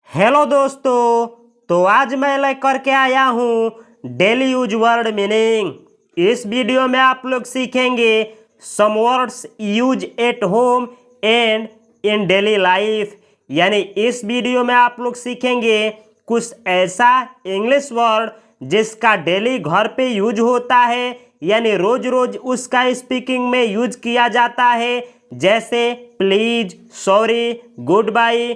Hello दोस्तों। तो आज मैं लेकर के आया हूँ डेली यूज वर्ड मीनिंग। इस वीडियो में आप लोग सीखेंगे some words use at home and in daily life. यानी इस वीडियो में आप लोग सीखेंगे कुछ ऐसा इंग्लिश वर्ड जिसका डेली घर पे यूज होता है, यानी रोज रोज उसका स्पीकिंग में यूज किया जाता है, जैसे please, sorry, good bye,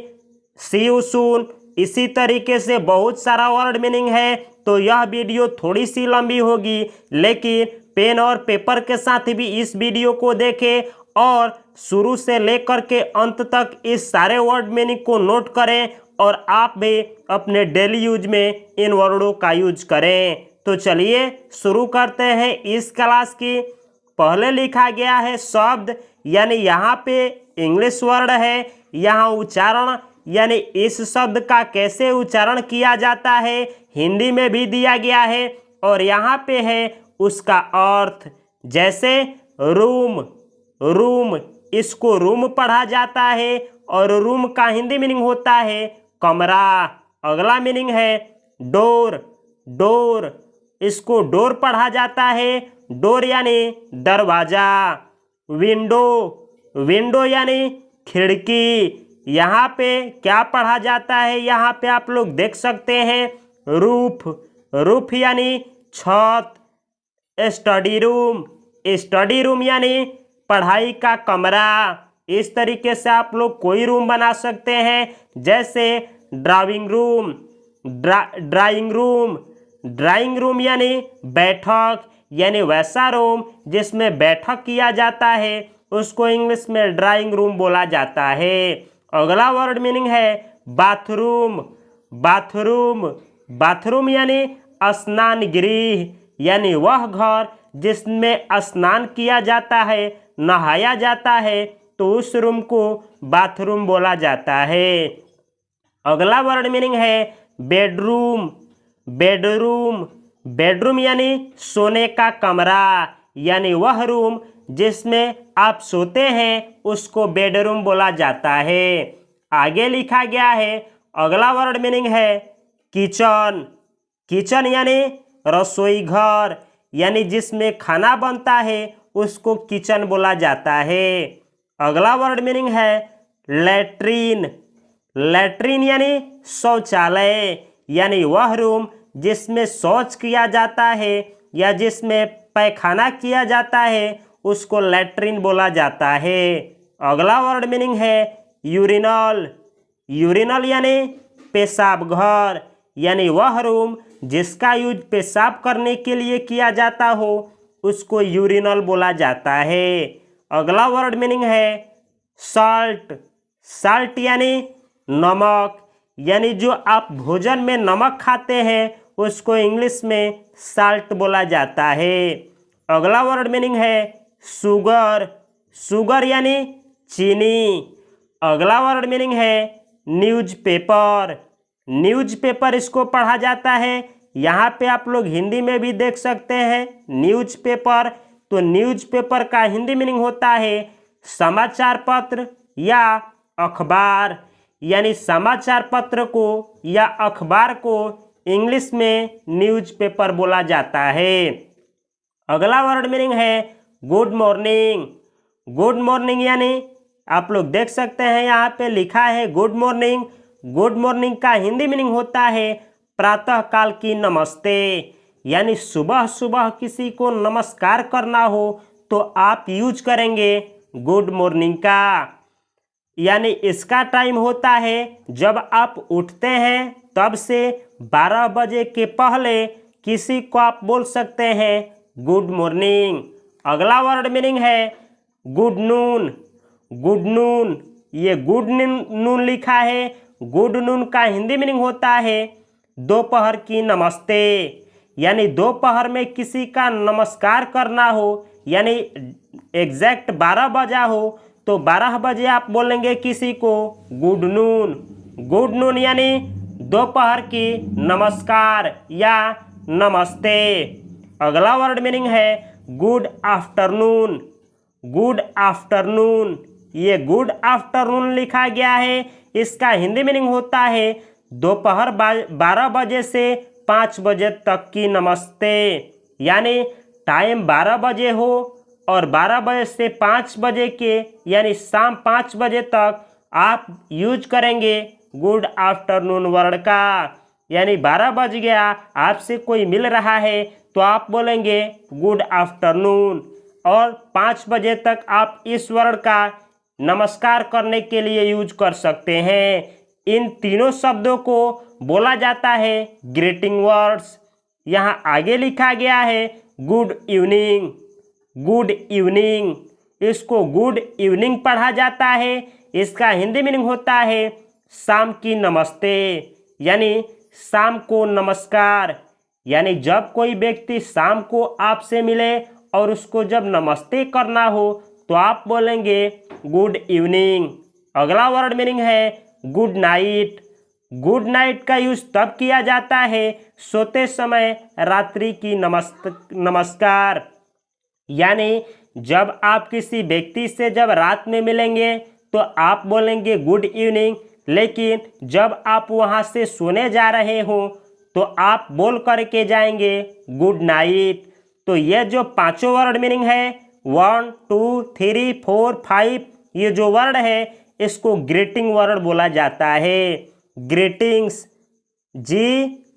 see you soon. इसी तरीके से बहुत सारा वर्ड मीनिंग है। तो यह वीडियो थोड़ी सी लंबी होगी, लेकिन पेन और पेपर के साथ भी इस वीडियो को देखें और शुरू से लेकर के अंत तक इस सारे वर्ड मीनिंग को नोट करें और आप भी अपने डेली यूज में इन वर्डों का यूज करें। तो चलिए शुरू करते हैं इस क्लास की। पहले लिखा गया है शब्द, यानी यहाँ पे इंग्लिश वर्ड है। यहाँ उच्चारण, यानी इस शब्द का कैसे उच्चारण किया जाता है हिंदी में भी दिया गया है। और यहाँ पे है उसका अर्थ, जैसे रूम, रूम, इसको रूम पढ़ा जाता है और रूम का हिंदी मीनिंग होता है कमरा। अगला मीनिंग है डोर, डोर, इसको डोर पढ़ा जाता है, डोर यानी दरवाजा। विंडो, विंडो यानी खिड़की। यहाँ पे क्या पढ़ा जाता है, यहाँ पे आप लोग देख सकते हैं रूफ, रूफ यानी छत। स्टडी रूम, स्टडी रूम यानी पढ़ाई का कमरा। इस तरीके से आप लोग कोई रूम बना सकते हैं, जैसे drawing room, drawing room, drawing room यानी बैठक, यानी वैसा रूम जिसमें बैठक किया जाता है उसको इंग्लिश में ड्राइंग रूम बोला जाता है। अगला वर्ड मीनिंग है बाथरूम, बाथरूम, बाथरूम यानी स्नान गृह, यानी वह घर जिसमें स्नान किया जाता है, नहाया जाता है, तो उस रूम को बाथरूम बोला जाता है। अगला वर्ड मीनिंग है बेडरूम, बेडरूम, बेडरूम यानी सोने का कमरा, यानी वह रूम जिसमें आप सोते हैं उसको बेडरूम बोला जाता है। आगे लिखा गया है अगला वर्ड मीनिंग है किचन, किचन यानी रसोई घर, यानी जिसमें खाना बनता है उसको किचन बोला जाता है। अगला वर्ड मीनिंग है लैट्रीन, लैट्रीन यानी शौचालय, यानी वह रूम जिसमें शौच किया जाता है या जिसमें पैखाना किया जाता है उसको लैट्रिन बोला जाता है। अगला वर्ड मीनिंग है यूरिनल, यूरिनल यानी पेशाब घर, यानी वह रूम जिसका यूज पेशाब करने के लिए किया जाता हो उसको यूरिनल बोला जाता है। अगला वर्ड मीनिंग है साल्ट, साल्ट यानी नमक, यानी जो आप भोजन में नमक खाते हैं उसको इंग्लिश में साल्ट बोला जाता है। अगला वर्ड मीनिंग है शुगर, शुगर यानी चीनी। अगला वर्ड मीनिंग है न्यूज़पेपर, न्यूज़पेपर इसको पढ़ा जाता है। यहाँ पे आप लोग हिंदी में भी देख सकते हैं न्यूज़पेपर। तो न्यूज़पेपर का हिंदी मीनिंग होता है समाचार पत्र या अखबार, यानी समाचार पत्र को या अखबार को इंग्लिश में न्यूज़पेपर बोला जाता है। अगला वर्ड मीनिंग है गुड मॉर्निंग, गुड मॉर्निंग यानी आप लोग देख सकते हैं यहाँ पे लिखा है गुड मॉर्निंग। गुड मॉर्निंग का हिंदी मीनिंग होता है प्रातः काल की नमस्ते, यानी सुबह सुबह किसी को नमस्कार करना हो तो आप यूज करेंगे गुड मॉर्निंग का। यानी इसका टाइम होता है जब आप उठते हैं तब से 12 बजे के पहले किसी को आप बोल सकते हैं गुड मॉर्निंग। अगला वर्ड मीनिंग है गुड नून, गुड नून, ये गुड नून लिखा है। गुड नून का हिंदी मीनिंग होता है दोपहर की नमस्ते, यानी दोपहर में किसी का नमस्कार करना हो, यानी एग्जैक्ट 12 बजा हो तो 12 बजे आप बोलेंगे किसी को गुड नून। गुड नून यानी दोपहर की नमस्कार या नमस्ते। अगला वर्ड मीनिंग है गुड आफ्टरनून, गुड आफ्टरनून, ये गुड आफ्टरनून लिखा गया है। इसका हिंदी मीनिंग होता है दोपहर 12 बजे से 5 बजे तक की नमस्ते, यानी टाइम 12 बजे हो और 12 बजे से 5 बजे के यानी शाम 5 बजे तक आप यूज करेंगे गुड आफ्टरनून वर्ड का। यानी 12 बज गया, आपसे कोई मिल रहा है तो आप बोलेंगे गुड आफ्टरनून, और 5 बजे तक आप इस वर्ड का नमस्कार करने के लिए यूज कर सकते हैं। इन तीनों शब्दों को बोला जाता है ग्रीटिंग वर्ड्स। यहाँ आगे लिखा गया है गुड इवनिंग। गुड इवनिंग, इसको गुड इवनिंग पढ़ा जाता है। इसका हिंदी मीनिंग होता है शाम की नमस्ते, यानी शाम को नमस्कार। यानी जब कोई व्यक्ति शाम को आपसे मिले और उसको जब नमस्ते करना हो तो आप बोलेंगे गुड इवनिंग। अगला वर्ड मीनिंग है गुड नाइट। गुड नाइट का यूज तब किया जाता है सोते समय रात्रि की नमस्कार। यानी जब आप किसी व्यक्ति से जब रात में मिलेंगे तो आप बोलेंगे गुड इवनिंग, लेकिन जब आप वहाँ से सोने जा रहे हो तो आप बोल करके जाएंगे गुड नाइट। तो ये जो पांचों वर्ड मीनिंग है 1 2 3 4 5, ये जो वर्ड है इसको ग्रीटिंग वर्ड बोला जाता है। Greetings, GREETINGS।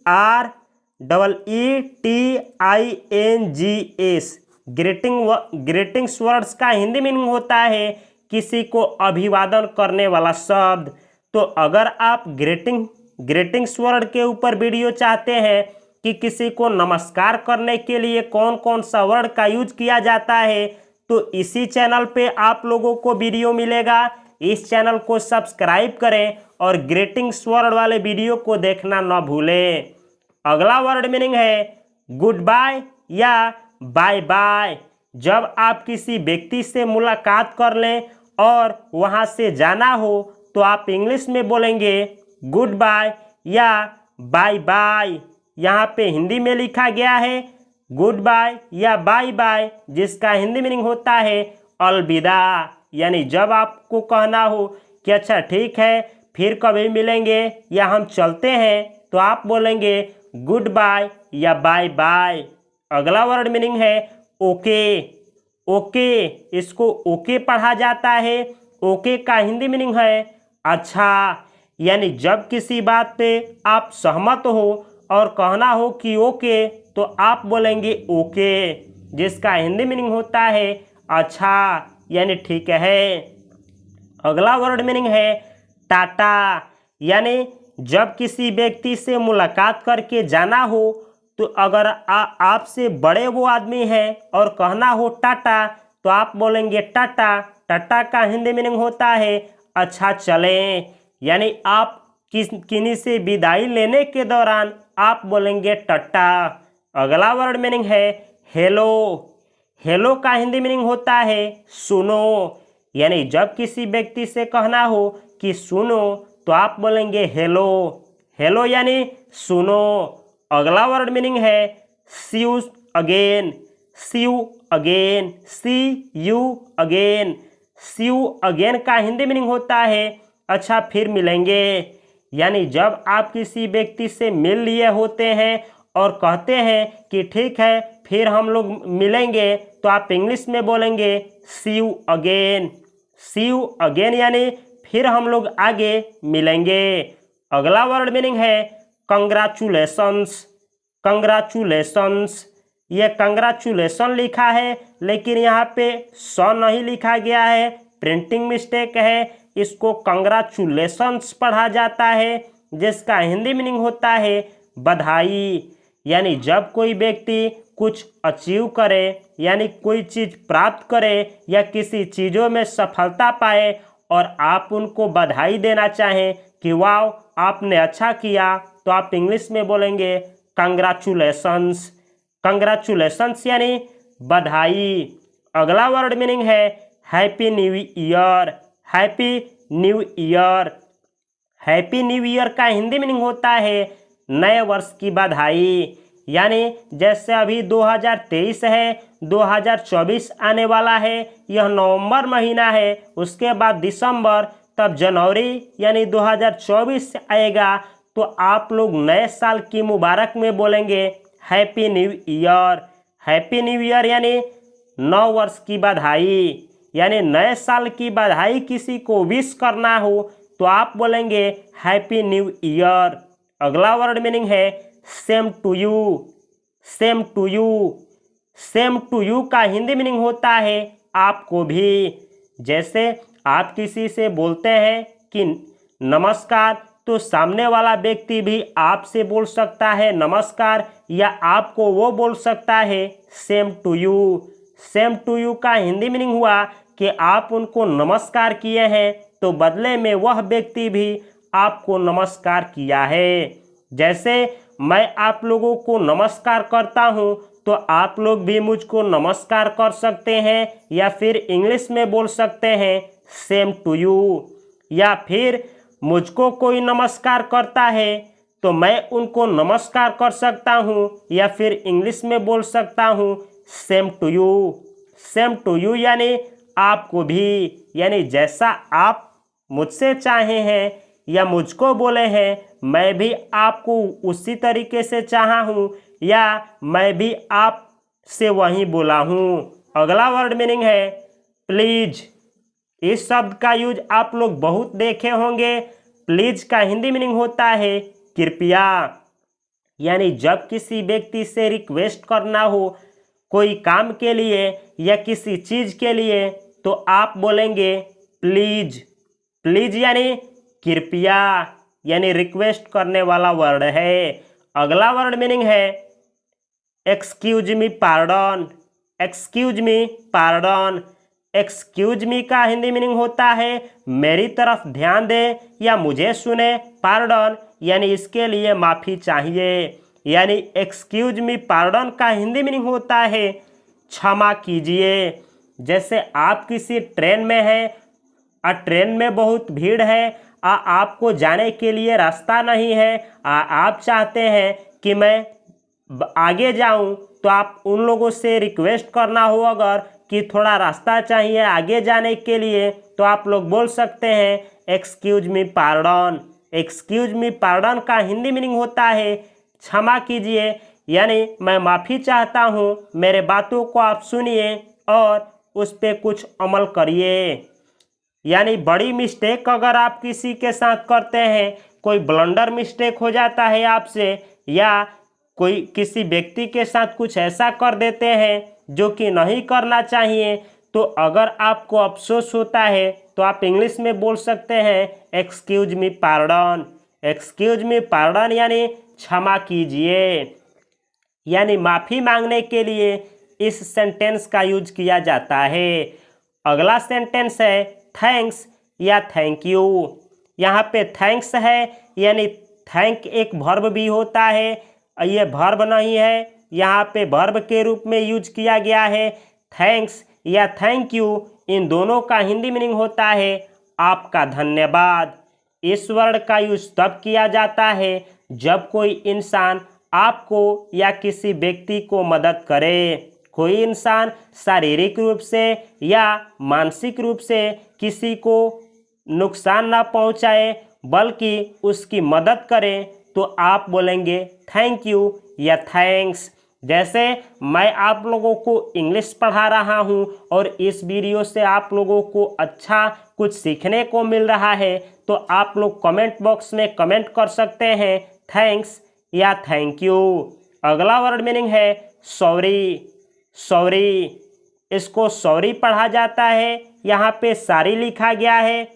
ग्रीटिंग्स वर्ड्स का हिंदी मीनिंग होता है किसी को अभिवादन करने वाला शब्द। तो अगर आप ग्रीटिंग्स वर्ड के ऊपर वीडियो चाहते हैं कि किसी को नमस्कार करने के लिए कौन कौन सा वर्ड का यूज किया जाता है, तो इसी चैनल पे आप लोगों को वीडियो मिलेगा। इस चैनल को सब्सक्राइब करें और ग्रीटिंग्स वर्ड वाले वीडियो को देखना न भूलें। अगला वर्ड मीनिंग है गुड बाय या बाय बाय। जब आप किसी व्यक्ति से मुलाकात कर लें और वहाँ से जाना हो तो आप इंग्लिश में बोलेंगे गुड बाय या बाय बाय। यहाँ पे हिंदी में लिखा गया है गुड बाय या बाय बाय, जिसका हिंदी मीनिंग होता है अलविदा। यानी जब आपको कहना हो कि अच्छा ठीक है फिर कभी मिलेंगे या हम चलते हैं, तो आप बोलेंगे गुड बाय या बाय बाय। अगला वर्ड मीनिंग है ओके। ओके, इसको ओके पढ़ा जाता है। ओके का हिंदी मीनिंग है अच्छा। यानी जब किसी बात पे आप सहमत हो और कहना हो कि ओके, तो आप बोलेंगे ओके, जिसका हिंदी मीनिंग होता है अच्छा, यानी ठीक है। अगला वर्ड मीनिंग है टाटा। यानी जब किसी व्यक्ति से मुलाकात करके जाना हो तो अगर आपसे बड़े वो आदमी हैं और कहना हो टाटा, तो आप बोलेंगे टाटा। टाटा का हिंदी मीनिंग होता है अच्छा चलें। यानी आप किन्हीं से विदाई लेने के दौरान आप बोलेंगे टाटा। अगला वर्ड मीनिंग है हेलो। हेलो का हिंदी मीनिंग होता है सुनो। यानी जब किसी व्यक्ति से कहना हो कि सुनो, तो आप बोलेंगे हेलो। हेलो यानी सुनो। अगला वर्ड मीनिंग है see you again. See you again, see you again. See you again का हिंदी मीनिंग होता है अच्छा फिर मिलेंगे। यानी जब आप किसी व्यक्ति से मिल लिए होते हैं और कहते हैं कि ठीक है फिर हम लोग मिलेंगे, तो आप इंग्लिश में बोलेंगे see you again. See you again यानी फिर हम लोग आगे मिलेंगे। अगला वर्ड मीनिंग है कंग्रेचुलेशंस। कंग्रेचुलेशंस, ये कंग्रेचुलेशन लिखा है लेकिन यहाँ पे स नहीं लिखा गया है, प्रिंटिंग मिस्टेक है। इसको कंग्रेचुलेशंस पढ़ा जाता है, जिसका हिंदी मीनिंग होता है बधाई। यानी जब कोई व्यक्ति कुछ अचीव करे, यानी कोई चीज़ प्राप्त करे या किसी चीज़ों में सफलता पाए और आप उनको बधाई देना चाहें कि वाह आपने अच्छा किया, तो आप इंग्लिश में बोलेंगे कंग्रेचुलेशंस। कंग्रेचुलेशंस यानी बधाई। अगला वर्ड मीनिंग है happy new year. Happy new year. Happy new year का हिंदी मीनिंग होता है नए वर्ष की बधाई। यानी जैसे अभी 2023 है, 2024 आने वाला है, यह नवंबर महीना है, उसके बाद दिसंबर, तब जनवरी यानी 2024 आएगा। तो आप लोग नए साल की मुबारक में बोलेंगे happy new year. Happy new year यानी नव वर्ष की बधाई, यानी नए साल की बधाई किसी को विश करना हो तो आप बोलेंगे हैप्पी न्यू ईयर। अगला वर्ड मीनिंग है same to you. Same to you. Same to you का हिंदी मीनिंग होता है आपको भी। जैसे आप किसी से बोलते हैं कि नमस्कार, तो सामने वाला व्यक्ति भी आपसे बोल सकता है नमस्कार, या आपको वो बोल सकता है same to you. Same to you का हिंदी मीनिंग हुआ कि आप उनको नमस्कार किए हैं तो बदले में वह व्यक्ति भी आपको नमस्कार किया है। जैसे मैं आप लोगों को नमस्कार करता हूँ तो आप लोग भी मुझको नमस्कार कर सकते हैं, या फिर इंग्लिश में बोल सकते हैं सेम टू यू। या फिर मुझको कोई नमस्कार करता है तो मैं उनको नमस्कार कर सकता हूँ, या फिर इंग्लिश में बोल सकता हूँ same to you. Same to you यानी आपको भी, यानी जैसा आप मुझसे चाहे हैं या मुझको बोले हैं, मैं भी आपको उसी तरीके से चाहा हूँ, या मैं भी आपसे वही बोला हूँ। अगला वर्ड मीनिंग है प्लीज। इस शब्द का यूज आप लोग बहुत देखे होंगे। प्लीज का हिंदी मीनिंग होता है कृपया, यानी जब किसी व्यक्ति से रिक्वेस्ट करना हो कोई काम के लिए या किसी चीज़ के लिए तो आप बोलेंगे प्लीज। प्लीज यानी कृपया, यानी रिक्वेस्ट करने वाला वर्ड है। अगला वर्ड मीनिंग है excuse me pardon. Excuse me pardon. Excuse me का हिंदी मीनिंग होता है मेरी तरफ ध्यान दें या मुझे सुने। पार्डन यानी इसके लिए माफ़ी चाहिए, यानी एक्सक्यूज मी पार्डन का हिंदी मीनिंग होता है क्षमा कीजिए। जैसे आप किसी ट्रेन में हैं और ट्रेन में बहुत भीड़ है, आपको जाने के लिए रास्ता नहीं है, आप चाहते हैं कि मैं आगे जाऊं, तो आप उन लोगों से रिक्वेस्ट करना हो अगर कि थोड़ा रास्ता चाहिए आगे जाने के लिए, तो आप लोग बोल सकते हैं excuse me pardon. Excuse me pardon का हिंदी मीनिंग होता है क्षमा कीजिए, यानी मैं माफ़ी चाहता हूँ, मेरे बातों को आप सुनिए और उस पर कुछ अमल करिए। यानी बड़ी मिस्टेक अगर आप किसी के साथ करते हैं, कोई ब्लंडर मिस्टेक हो जाता है आपसे, या कोई किसी व्यक्ति के साथ कुछ ऐसा कर देते हैं जो कि नहीं करना चाहिए, तो अगर आपको अफसोस होता है तो आप इंग्लिश में बोल सकते हैं excuse me pardon. Excuse me pardon यानी क्षमा कीजिए, यानी माफ़ी मांगने के लिए इस सेंटेंस का यूज किया जाता है। अगला सेंटेंस है थैंक्स या थैंक यू। यहाँ पे थैंक्स है, यानी थैंक एक वर्ब भी होता है, ये वर्ब नहीं है, यहाँ पे वर्ब के रूप में यूज किया गया है। थैंक्स या थैंक यू, इन दोनों का हिंदी मीनिंग होता है आपका धन्यवाद। इस वर्ड का यूज तब किया जाता है जब कोई इंसान आपको या किसी व्यक्ति को मदद करे। कोई इंसान शारीरिक रूप से या मानसिक रूप से किसी को नुकसान ना पहुंचाए बल्कि उसकी मदद करे, तो आप बोलेंगे थैंक यू या थैंक्स। जैसे मैं आप लोगों को इंग्लिश पढ़ा रहा हूं और इस वीडियो से आप लोगों को अच्छा कुछ सीखने को मिल रहा है, तो आप लोग कमेंट बॉक्स में कमेंट कर सकते हैं थैंक्स या थैंक यू। अगला वर्ड मीनिंग है सॉरी। सॉरी, इसको सॉरी पढ़ा जाता है, यहाँ पे सारी लिखा गया है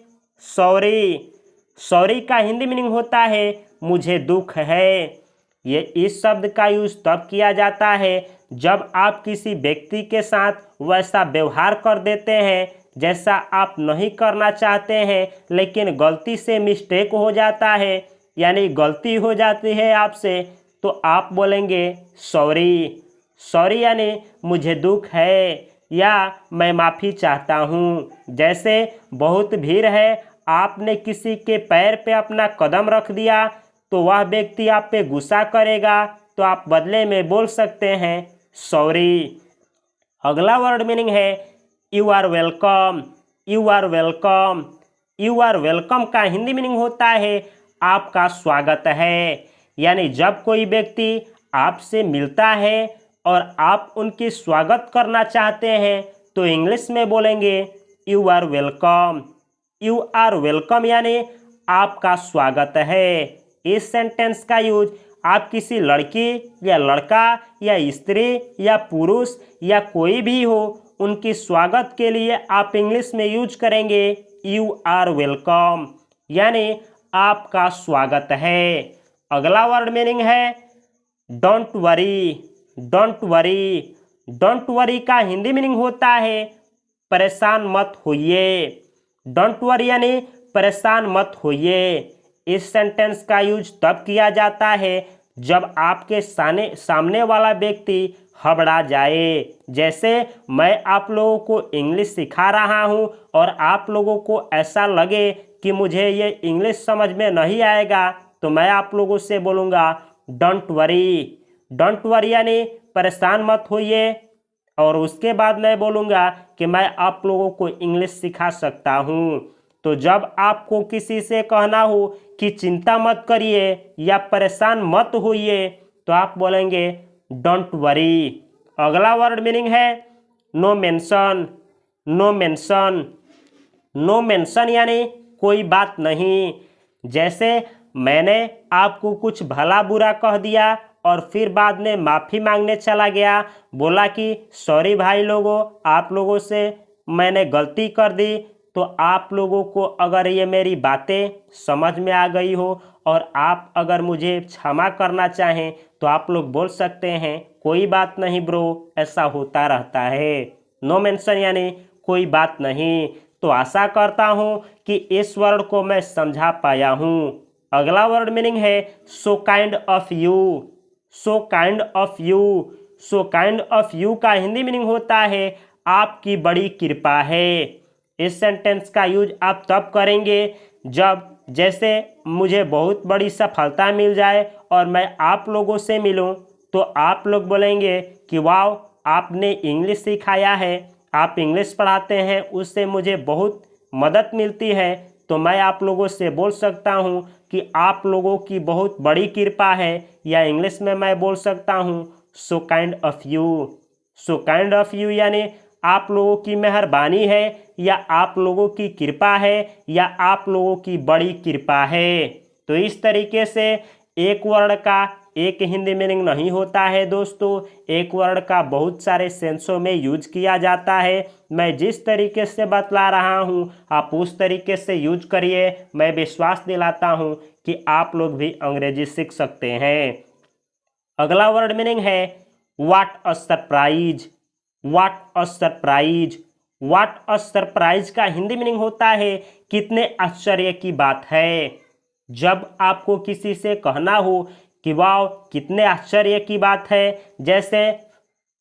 सॉरी। सॉरी का हिंदी मीनिंग होता है मुझे दुख है। ये इस शब्द का यूज तब किया जाता है जब आप किसी व्यक्ति के साथ वैसा व्यवहार कर देते हैं जैसा आप नहीं करना चाहते हैं, लेकिन गलती से मिस्टेक हो जाता है, यानी गलती हो जाती है आपसे, तो आप बोलेंगे सॉरी। सॉरी यानी मुझे दुख है या मैं माफ़ी चाहता हूँ। जैसे बहुत भीड़ है, आपने किसी के पैर पे अपना कदम रख दिया तो वह व्यक्ति आप पे गुस्सा करेगा, तो आप बदले में बोल सकते हैं सॉरी। अगला वर्ड मीनिंग है you are welcome. You are welcome. You are welcome का हिंदी मीनिंग होता है आपका स्वागत है। यानी जब कोई व्यक्ति आपसे मिलता है और आप उनकी स्वागत करना चाहते हैं तो इंग्लिश में बोलेंगे you are welcome. You are welcome यानी आपका स्वागत है। इस सेंटेंस का यूज आप किसी लड़की या लड़का या स्त्री या पुरुष या कोई भी हो उनकी स्वागत के लिए आप इंग्लिश में यूज करेंगे यू आर वेलकम यानी आपका स्वागत है। अगला वर्ड मीनिंग है don't worry. Don't worry. Don't worry का हिंदी मीनिंग होता है परेशान मत होइए। डोंट वरी यानी परेशान मत होइए। इस सेंटेंस का यूज तब किया जाता है जब आपके सामने वाला व्यक्ति हबड़ा जाए। जैसे मैं आप लोगों को इंग्लिश सिखा रहा हूं और आप लोगों को ऐसा लगे कि मुझे ये इंग्लिश समझ में नहीं आएगा तो मैं आप लोगों से बोलूँगा डोंट वरी। डोंट वरी यानी परेशान मत होइए और उसके बाद मैं बोलूँगा कि मैं आप लोगों को इंग्लिश सिखा सकता हूँ। तो जब आपको किसी से कहना हो कि चिंता मत करिए या परेशान मत होइए तो आप बोलेंगे डोंट वरी। अगला वर्ड मीनिंग है no mention. No mention. No mention यानी कोई बात नहीं। जैसे मैंने आपको कुछ भला बुरा कह दिया और फिर बाद में माफ़ी मांगने चला गया, बोला कि सॉरी भाई लोगों, आप लोगों से मैंने गलती कर दी। तो आप लोगों को अगर ये मेरी बातें समझ में आ गई हो और आप अगर मुझे क्षमा करना चाहें तो आप लोग बोल सकते हैं कोई बात नहीं ब्रो, ऐसा होता रहता है। नो मेंशन यानी कोई बात नहीं। तो आशा करता हूँ कि इस वर्ड को मैं समझा पाया हूँ। अगला वर्ड मीनिंग है so kind of you. So kind of you. So kind of you का हिंदी मीनिंग होता है आपकी बड़ी कृपा है। इस सेंटेंस का यूज आप तब करेंगे जब जैसे मुझे बहुत बड़ी सफलता मिल जाए और मैं आप लोगों से मिलूं तो आप लोग बोलेंगे कि वाह आपने इंग्लिश सिखाया है, आप इंग्लिश पढ़ाते हैं, उससे मुझे बहुत मदद मिलती है। तो मैं आप लोगों से बोल सकता हूं कि आप लोगों की बहुत बड़ी कृपा है, या इंग्लिश में मैं बोल सकता हूं so kind of you. So kind of you यानी आप लोगों की मेहरबानी है या आप लोगों की कृपा है या आप लोगों की बड़ी कृपा है। तो इस तरीके से एक वर्ड का एक हिंदी मीनिंग नहीं होता है दोस्तों। एक वर्ड का बहुत सारे सेंसों में यूज किया जाता है। मैं जिस तरीके से बतला रहा हूँ आप उस तरीके से यूज करिए। मैं विश्वास दिलाता हूँ कि आप लोग भी अंग्रेजी सीख सकते हैं। अगला वर्ड मीनिंग है what a surprise. What a surprise. What a surprise का हिंदी मीनिंग होता है कितने आश्चर्य की बात है। जब आपको किसी से कहना हो कि वाह कितने आश्चर्य की बात है, जैसे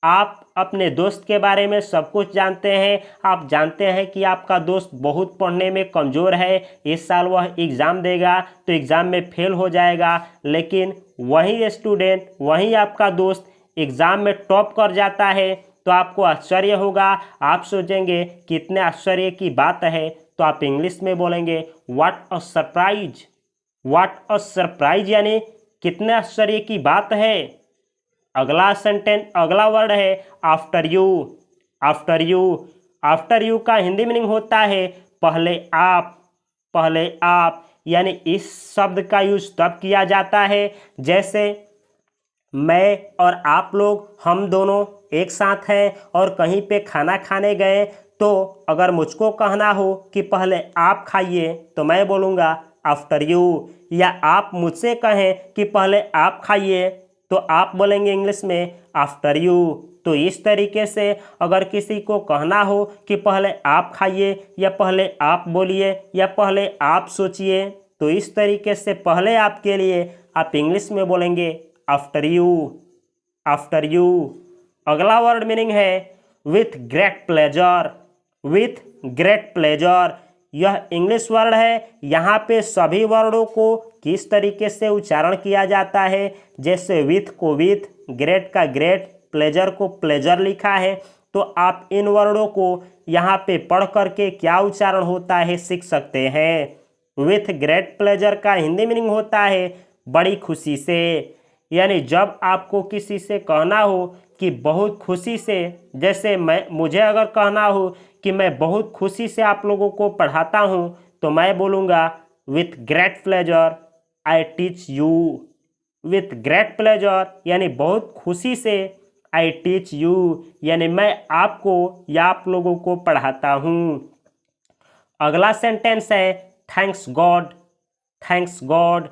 आप अपने दोस्त के बारे में सब कुछ जानते हैं, आप जानते हैं कि आपका दोस्त बहुत पढ़ने में कमज़ोर है, इस साल वह एग्ज़ाम देगा तो एग्ज़ाम में फेल हो जाएगा, लेकिन वही स्टूडेंट वही आपका दोस्त एग्ज़ाम में टॉप कर जाता है तो आपको आश्चर्य होगा। आप सोचेंगे कितने आश्चर्य की बात है, तो आप इंग्लिश में बोलेंगे what a surprise. What a surprise यानी कितने आश्चर्य की बात है। अगला वर्ड है after you. After you. After you का हिंदी मीनिंग होता है पहले आप। पहले आप यानी इस शब्द का यूज तब किया जाता है जैसे मैं और आप लोग हम दोनों एक साथ हैं और कहीं पे खाना खाने गए, तो अगर मुझको कहना हो कि पहले आप खाइए तो मैं बोलूँगा आफ्टर यू, या आप मुझसे कहें कि पहले आप खाइए तो आप बोलेंगे इंग्लिश में आफ्टर यू। तो इस तरीके से अगर किसी को कहना हो कि पहले आप खाइए या पहले आप बोलिए या पहले आप सोचिए, तो इस तरीके से पहले आपके लिए आप इंग्लिश में बोलेंगे आफ्टर यू। After you. अगला वर्ड मीनिंग है with great pleasure. With great pleasure यह इंग्लिश वर्ड है। यहाँ पे सभी वर्डों को किस तरीके से उच्चारण किया जाता है, जैसे विथ को विथ, ग्रेट का ग्रेट, प्लेजर को प्लेजर लिखा है, तो आप इन वर्डों को यहाँ पे पढ़ करके क्या उच्चारण होता है सीख सकते हैं। विथ ग्रेट प्लेजर का हिंदी मीनिंग होता है बड़ी खुशी से। यानी जब आपको किसी से कहना हो कि बहुत खुशी से, जैसे मुझे अगर कहना हो कि मैं बहुत खुशी से आप लोगों को पढ़ाता हूँ, तो मैं बोलूँगा with great pleasure I teach you. With great pleasure यानी बहुत खुशी से, आई टीच यू यानी मैं आपको या आप लोगों को पढ़ाता हूँ। अगला सेंटेंस है thanks God. Thanks God,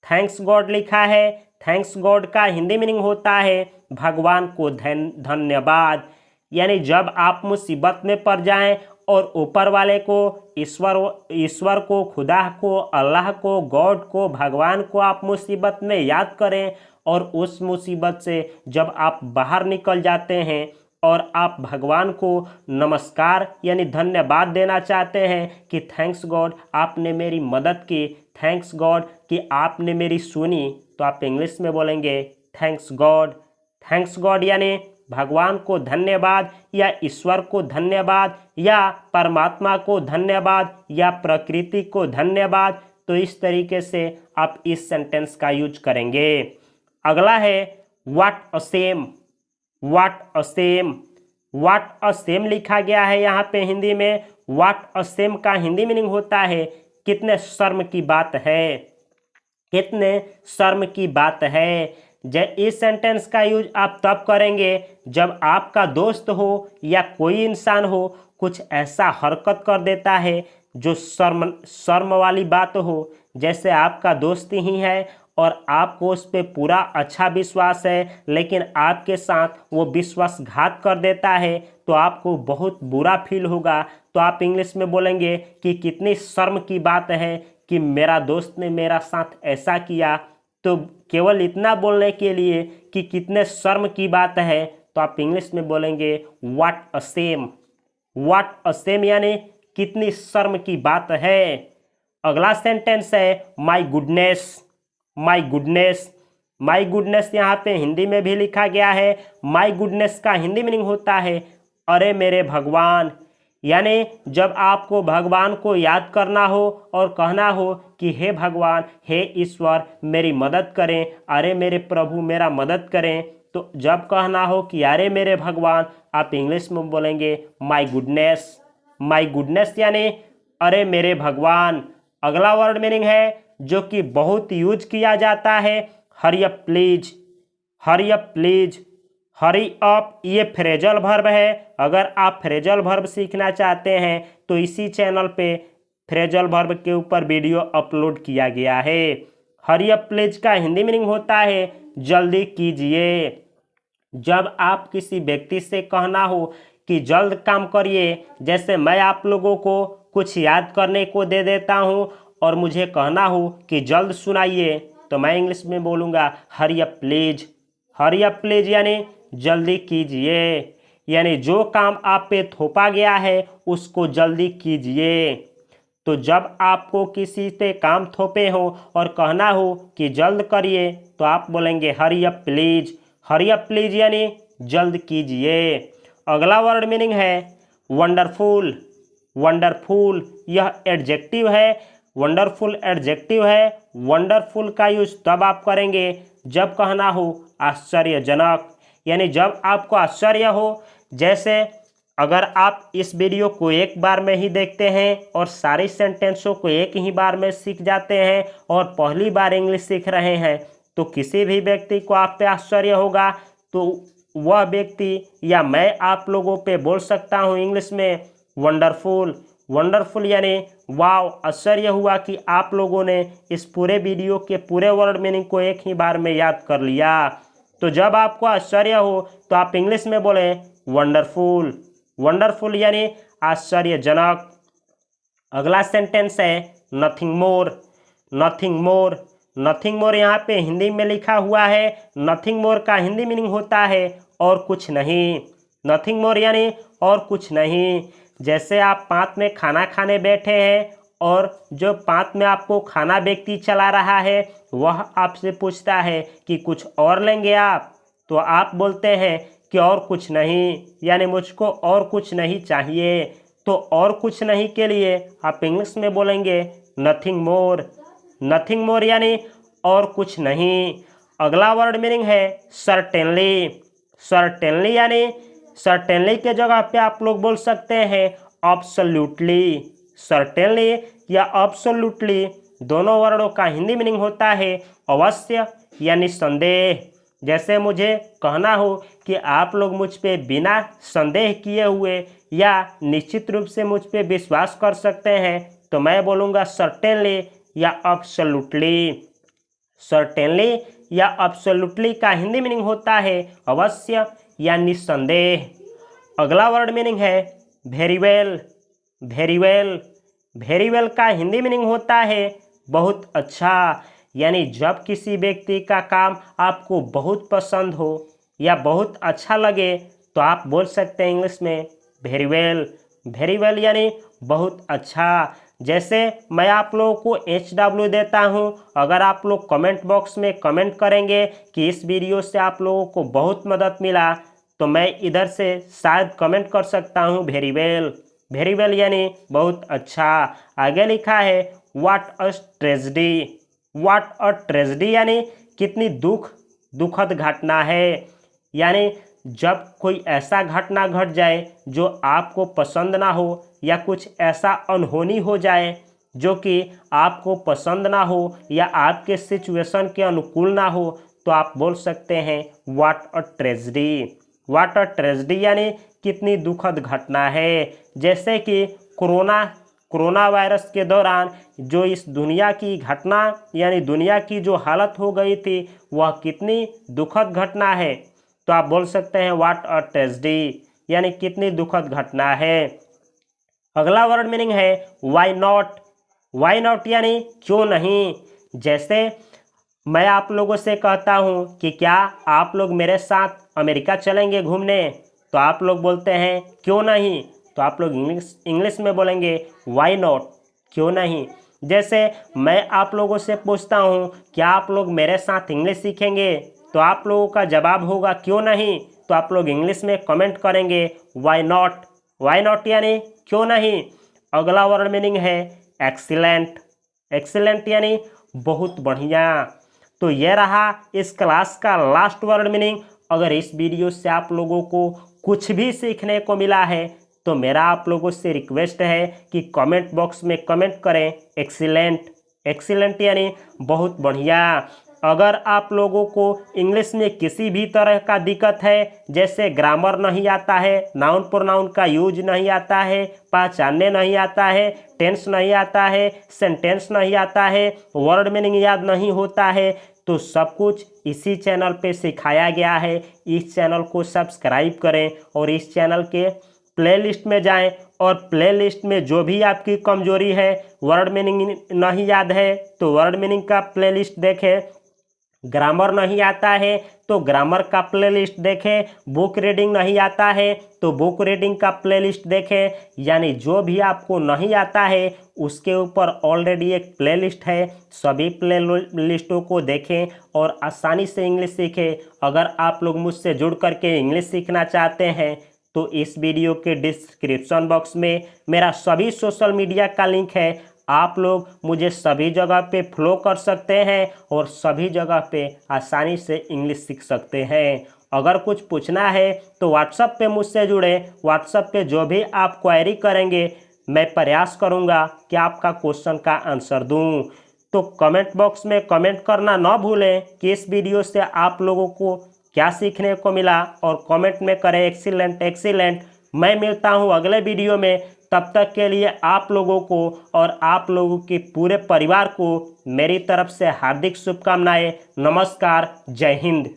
thanks God लिखा है। थैंक्स गॉड का हिंदी मीनिंग होता है भगवान को धन्यवाद। यानी जब आप मुसीबत में पड़ जाएं और ऊपर वाले को, ईश्वर को, खुदा को, अल्लाह को, गॉड को, भगवान को आप मुसीबत में याद करें और उस मुसीबत से जब आप बाहर निकल जाते हैं और आप भगवान को नमस्कार यानी धन्यवाद देना चाहते हैं कि थैंक्स गॉड आपने मेरी मदद की, थैंक्स गॉड कि आपने मेरी सुनी, तो आप इंग्लिश में बोलेंगे थैंक्स गॉड। थैंक्स गॉड यानी भगवान को धन्यवाद या ईश्वर को धन्यवाद या परमात्मा को धन्यवाद या प्रकृति को धन्यवाद। तो इस तरीके से आप इस सेंटेंस का यूज करेंगे। अगला है what a same. What a same, what a same लिखा गया है यहाँ पे हिंदी में। व्हाट अ सेम का हिंदी मीनिंग होता है कितने शर्म की बात है, कितने शर्म की बात है। इस सेंटेंस का यूज आप तब करेंगे जब आपका दोस्त हो या कोई इंसान हो कुछ ऐसा हरकत कर देता है जो शर्म वाली बात हो। जैसे आपका दोस्त ही है और आपको उस पर पूरा अच्छा विश्वास है, लेकिन आपके साथ वो विश्वासघात कर देता है तो आपको बहुत बुरा फील होगा। तो आप इंग्लिश में बोलेंगे कि कितनी शर्म की बात है कि मेरा दोस्त ने मेरा साथ ऐसा किया। तो केवल इतना बोलने के लिए कि कितने शर्म की बात है, तो आप इंग्लिश में बोलेंगे what a same. What a same यानी कितनी शर्म की बात है। अगला सेंटेंस है my goodness. My goodness, my goodness यहाँ पे हिंदी में भी लिखा गया है। माय गुडनेस का हिंदी मीनिंग होता है अरे मेरे भगवान। यानी जब आपको भगवान को याद करना हो और कहना हो कि हे भगवान, हे ईश्वर मेरी मदद करें, अरे मेरे प्रभु मेरा मदद करें, तो जब कहना हो कि अरे मेरे भगवान, आप इंग्लिश में बोलेंगे माय गुडनेस। माय गुडनेस यानी अरे मेरे भगवान। अगला वर्ड मीनिंग है जो कि बहुत यूज किया जाता है hurry up please. Hurry up please, hurry up ये फ्रेजल वर्ब है। अगर आप फ्रेजल वर्ब सीखना चाहते हैं तो इसी चैनल पे फ्रेजल वर्ब के ऊपर वीडियो अपलोड किया गया है। हरी अप प्लीज का हिंदी मीनिंग होता है जल्दी कीजिए। जब आप किसी व्यक्ति से कहना हो कि जल्द काम करिए, जैसे मैं आप लोगों को कुछ याद करने को दे देता हूँ और मुझे कहना हो कि जल्द सुनाइए, तो मैं इंग्लिश में बोलूँगा hurry up please. Hurry up please यानी जल्दी कीजिए, यानी जो काम आप पे थोपा गया है उसको जल्दी कीजिए। तो जब आपको किसी पे काम थोपे हो और कहना हो कि जल्द करिए, तो आप बोलेंगे hurry up please. Hurry up please यानी जल्द कीजिए। अगला वर्ड मीनिंग है वंडरफुल। वंडरफुल यह एडजेक्टिव है। वंडरफुल एडजेक्टिव है। वंडरफुल का यूज तब आप करेंगे जब कहना हो आश्चर्यजनक, यानी जब आपको आश्चर्य हो। जैसे अगर आप इस वीडियो को एक बार में ही देखते हैं और सारी सेंटेंसों को एक ही बार में सीख जाते हैं और पहली बार इंग्लिश सीख रहे हैं, तो किसी भी व्यक्ति को आप पे आश्चर्य होगा, तो वह व्यक्ति या मैं आप लोगों पे बोल सकता हूँ इंग्लिश में वंडरफुल। वंडरफुल यानी वाव, आश्चर्य हुआ कि आप लोगों ने इस पूरे वीडियो के पूरे वर्ड मीनिंग को एक ही बार में याद कर लिया। तो जब आपको आश्चर्य हो तो आप इंग्लिश में बोलें वंडरफुल। वंडरफुल यानी आश्चर्यजनक। अगला सेंटेंस है nothing more. Nothing more, nothing more यहाँ पे हिंदी में लिखा हुआ है। नथिंग मोर का हिंदी मीनिंग होता है और कुछ नहीं। नथिंग मोर यानी और कुछ नहीं। जैसे आप पात में खाना खाने बैठे हैं और जो पात में आपको खाना व्यक्ति चला रहा है वह आपसे पूछता है कि कुछ और लेंगे आप, तो आप बोलते हैं कि और कुछ नहीं, यानी मुझको और कुछ नहीं चाहिए। तो और कुछ नहीं के लिए आप इंग्लिश में बोलेंगे नथिंग मोर। नथिंग मोर यानी और कुछ नहीं। अगला वर्ड मीनिंग है सर्टेनली। सर्टेनली यानी सर्टेनली के जगह पे आप लोग बोल सकते हैं एब्सोल्युटली। सर्टेनली या एब्सोल्युटली दोनों वर्डों का हिंदी मीनिंग होता है अवश्य या निस्संदेह। जैसे मुझे कहना हो कि आप लोग मुझ पे बिना संदेह किए हुए या निश्चित रूप से मुझ पे विश्वास कर सकते हैं तो मैं बोलूँगा सर्टेनली या एब्सोल्युटली। सर्टेनली या एब्सोल्युटली का हिंदी मीनिंग होता है अवश्य या निस्संदेह। अगला वर्ड मीनिंग है very well. Very well. Very well का हिंदी मीनिंग होता है बहुत अच्छा। यानी जब किसी व्यक्ति का काम आपको बहुत पसंद हो या बहुत अच्छा लगे तो आप बोल सकते हैं इंग्लिश में वेरी वेल। वेरी वेल यानी बहुत अच्छा। जैसे मैं आप लोगों को HW देता हूं, अगर आप लोग कमेंट बॉक्स में कमेंट करेंगे कि इस वीडियो से आप लोगों को बहुत मदद मिला तो मैं इधर से शायद कमेंट कर सकता हूं वेरी वेल। वेरी वेल यानी बहुत अच्छा। आगे लिखा है what a tragedy. What a tragedy यानी कितनी दुखद घटना है। यानी जब कोई ऐसा घटना घट जाए जो आपको पसंद ना हो या कुछ ऐसा अनहोनी हो जाए जो कि आपको पसंद ना हो या आपके सिचुएशन के अनुकूल ना हो तो आप बोल सकते हैं what a tragedy. What a tragedy यानी कितनी दुखद घटना है। जैसे कि कोरोना वायरस के दौरान जो इस दुनिया की घटना यानी दुनिया की जो हालत हो गई थी वह कितनी दुखद घटना है तो आप बोल सकते हैं व्हाट अ ट्रेजेडी यानी कितनी दुखद घटना है। अगला वर्ड मीनिंग है वाई नॉट। वाई नॉट यानी क्यों नहीं। जैसे मैं आप लोगों से कहता हूँ कि क्या आप लोग मेरे साथ अमेरिका चलेंगे घूमने तो आप लोग बोलते हैं क्यों नहीं, तो आप लोग इंग्लिश में बोलेंगे वाई नॉट, क्यों नहीं। जैसे मैं आप लोगों से पूछता हूँ क्या आप लोग मेरे साथ इंग्लिश सीखेंगे तो आप लोगों का जवाब होगा क्यों नहीं, तो आप लोग इंग्लिश में कमेंट करेंगे वाई नॉट। वाई नॉट यानी क्यों नहीं। अगला वर्ड मीनिंग है एक्सीलेंट। एक्सीलेंट यानी बहुत बढ़िया। तो यह रहा इस क्लास का लास्ट वर्ड मीनिंग। अगर इस वीडियो से आप लोगों को कुछ भी सीखने को मिला है तो मेरा आप लोगों से रिक्वेस्ट है कि कमेंट बॉक्स में कमेंट करें एक्सीलेंट। एक्सीलेंट यानी बहुत बढ़िया। अगर आप लोगों को इंग्लिश में किसी भी तरह का दिक्कत है, जैसे ग्रामर नहीं आता है, नाउन प्रोनाउन का यूज नहीं आता है, पहचानने नहीं आता है, टेंस नहीं आता है, सेंटेंस नहीं आता है, वर्ड मीनिंग याद नहीं होता है, तो सब कुछ इसी चैनल पे सिखाया गया है। इस चैनल को सब्सक्राइब करें और इस चैनल के प्लेलिस्ट में जाएं और प्लेलिस्ट में जो भी आपकी कमजोरी है, वर्ड मीनिंग नहीं याद है तो वर्ड मीनिंग का प्लेलिस्ट देखें, ग्रामर नहीं आता है तो ग्रामर का प्लेलिस्ट देखें, बुक रीडिंग नहीं आता है तो बुक रीडिंग का प्लेलिस्ट देखें। यानी जो भी आपको नहीं आता है उसके ऊपर ऑलरेडी एक प्लेलिस्ट है, सभी प्लेलिस्टों को देखें और आसानी से इंग्लिश सीखें। अगर आप लोग मुझसे जुड़ करके इंग्लिश सीखना चाहते हैं तो इस वीडियो के डिस्क्रिप्शन बॉक्स में मेरा सभी सोशल मीडिया का लिंक है, आप लोग मुझे सभी जगह पे फॉलो कर सकते हैं और सभी जगह पे आसानी से इंग्लिश सीख सकते हैं। अगर कुछ पूछना है तो व्हाट्सएप पे मुझसे जुड़े। व्हाट्सएप पे जो भी आप क्वेरी करेंगे मैं प्रयास करूंगा कि आपका क्वेश्चन का आंसर दूं। तो कमेंट बॉक्स में कमेंट करना ना भूलें कि इस वीडियो से आप लोगों को क्या सीखने को मिला और कमेंट में करें एक्सीलेंट एक्सीलेंट। मैं मिलता हूं अगले वीडियो में, तब तक के लिए आप लोगों को और आप लोगों के पूरे परिवार को मेरी तरफ से हार्दिक शुभकामनाएं। नमस्कार, जय हिंद।